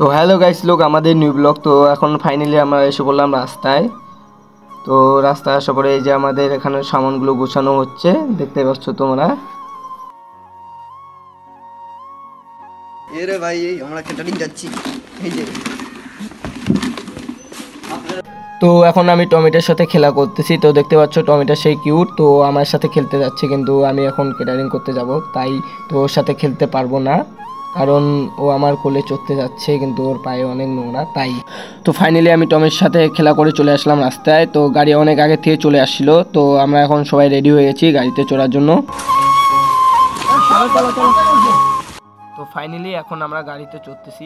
তো hello guys, লোক আমাদের নিউ ব্লগ। তো এখন ফাইনালি আমরা এসে পড়লাম রাস্তায়। তো রাস্তায় আসার পরে এই যে আমাদের এখানে সামানগুলো গোছানো হচ্ছে, দেখতে পাচ্ছ তোমরা। এরে ভাই এই আমরা ক্যাটারিং যাচ্ছি এই যে। তো এখন আমি টমেটোর সাথে খেলা করতেছি। তো দেখতে পাচ্ছ টমেটো সেই কিউট, তো আমার সাথে খেলতে যাচ্ছে, কিন্তু আমি এখন ক্যাটারিং করতে যাব, তাই তো ওর সাথে খেলতে পারবো না, কারণ ও আমার কোলে চড়তে যাচ্ছে, কিন্তু ওর পায়ে অনেক নোংরা তাই। তো ফাইনালি আমি টমের সাথে খেলা করে চলে আসলাম রাস্তায়। তো গাড়ি অনেক আগে থেকে চলে আসছিল, তো আমরা এখন সবাই রেডি হয়ে গেছি গাড়িতে চড়ার জন্য। তো ফাইনালি এখন আমরা গাড়িতে চড়তেছি।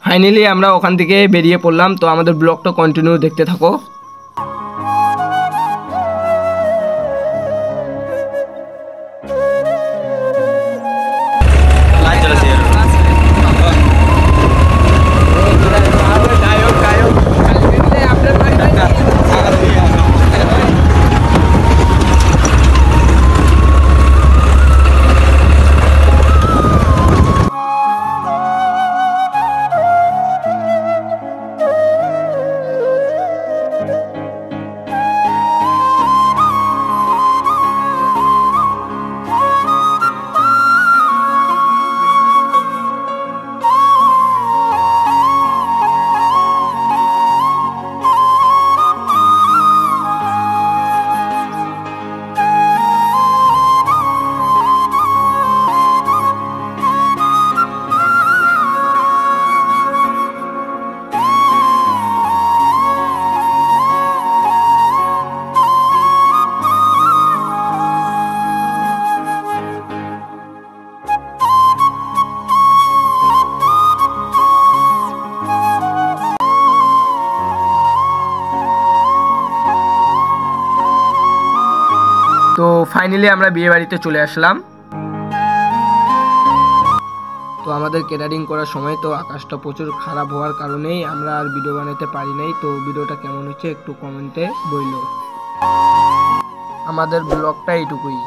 ফাইনালি আমরা ওখান থেকে বেরিয়ে পড়লাম। তো আমাদের ব্লগটা কন্টিনিউ দেখতে থাকো। তো ফাইনালি আমরা বিয়ে বাড়িতে চলে আসলাম। তো আমাদের ক্যাটারিং করার সময় তো আকাশটা প্রচুর খারাপ হওয়ার কারণেই আমরা আর ভিডিও বানাতে পারি নাই। তো ভিডিওটা কেমন হচ্ছে একটু কমেন্টে বইলো। আমাদের ব্লগটা এইটুকুই।